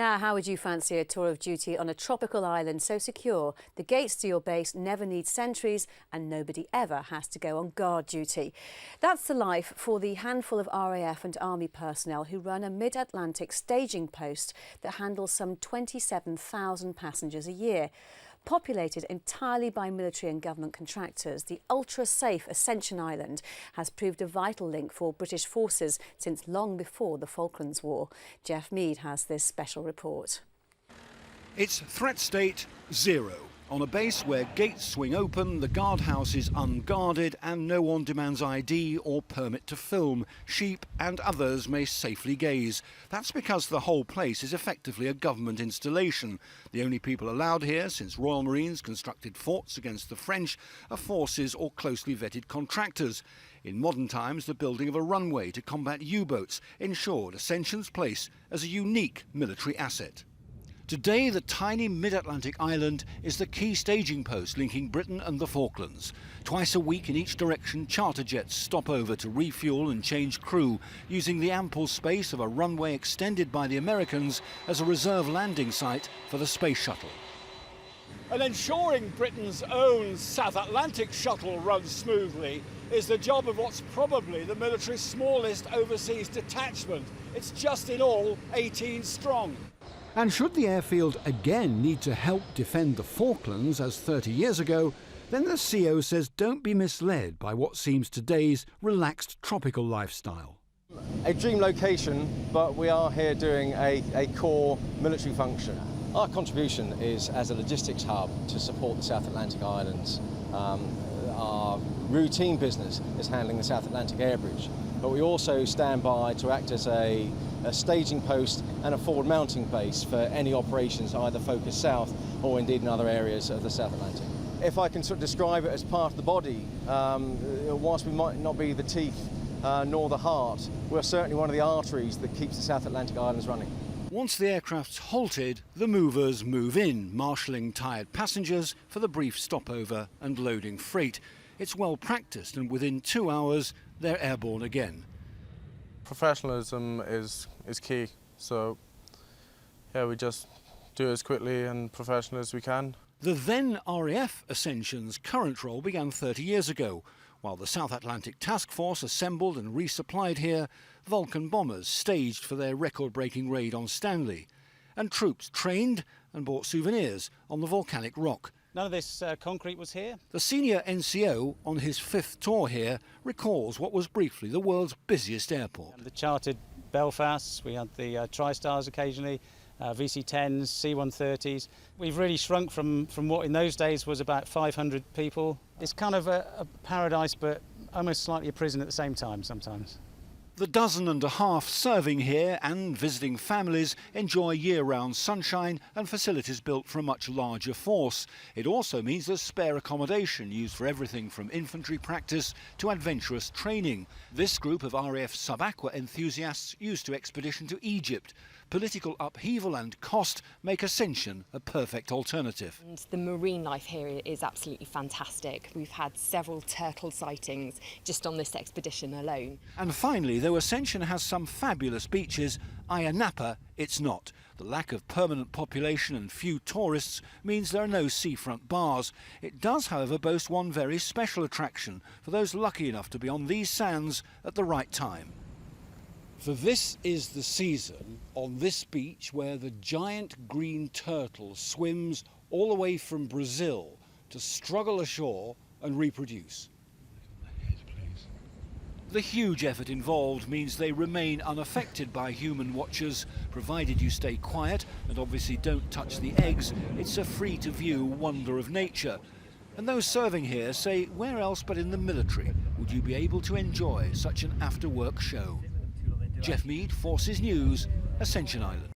Now, how would you fancy a tour of duty on a tropical island so secure the gates to your base never need sentries and nobody ever has to go on guard duty? That's the life for the handful of RAF and Army personnel who run a mid-Atlantic staging post that handles some 27,000 passengers a year. Populated entirely by military and government contractors, the ultra-safe Ascension Island has proved a vital link for British forces since long before the Falklands War. Jeff Mead has this special report. It's threat state 0. On a base where gates swing open, the guardhouse is unguarded and no one demands ID or permit to film. Sheep and others may safely gaze. That's because the whole place is effectively a government installation. The only people allowed here, since Royal Marines constructed forts against the French, are forces or closely vetted contractors. In modern times, the building of a runway to combat U-boats ensured Ascension's place as a unique military asset. Today, the tiny mid-Atlantic island is the key staging post linking Britain and the Falklands. Twice a week in each direction, charter jets stop over to refuel and change crew, using the ample space of a runway extended by the Americans as a reserve landing site for the space shuttle. And ensuring Britain's own South Atlantic shuttle runs smoothly is the job of what's probably the military's smallest overseas detachment. It's just in all 18 strong. And should the airfield again need to help defend the Falklands as 30 years ago, then the CO says don't be misled by what seems today's relaxed tropical lifestyle. A dream location, but we are here doing a core military function. Our contribution is as a logistics hub to support the South Atlantic Islands. Our routine business is handling the South Atlantic Air Bridge, but we also stand by to act as a staging post and a forward mounting base for any operations either focused south or indeed in other areas of the South Atlantic. If I can sort of describe it as part of the body, whilst we might not be the teeth nor the heart, we're certainly one of the arteries that keeps the South Atlantic Islands running. Once the aircraft's halted, the movers move in, marshalling tired passengers for the brief stopover and loading freight. It's well practiced and within 2 hours they're airborne again. Professionalism is key, so yeah, we just do it as quickly and professional as we can. The then RAF Ascension's current role began 30 years ago. While the South Atlantic Task Force assembled and resupplied here, Vulcan bombers staged for their record-breaking raid on Stanley, and troops trained and bought souvenirs on the volcanic rock. None of this concrete was here. The senior NCO, on his 5th tour here, recalls what was briefly the world's busiest airport. The chartered Belfasts, we had the TriStars occasionally, VC-10s, C-130s. We've really shrunk from what in those days was about 500 people. It's kind of a paradise, but almost slightly a prison at the same time sometimes. The dozen and a half serving here and visiting families enjoy year-round sunshine and facilities built for a much larger force. It also means there's spare accommodation used for everything from infantry practice to adventurous training. This group of RAF sub-aqua enthusiasts used to expedition to Egypt. Political upheaval and cost make Ascension a perfect alternative. And the marine life here is absolutely fantastic. We've had several turtle sightings just on this expedition alone. And finally, though Ascension has some fabulous beaches, Ayia Napa it's not. The lack of permanent population and few tourists means there are no seafront bars. It does, however, boast one very special attraction for those lucky enough to be on these sands at the right time. For this is the season on this beach where the giant green turtle swims all the way from Brazil to struggle ashore and reproduce. The huge effort involved means they remain unaffected by human watchers, provided you stay quiet and obviously don't touch the eggs. It's a free-to-view wonder of nature. And those serving here say, where else but in the military would you be able to enjoy such an after-work show? Jeff Mead, Forces News, Ascension Island.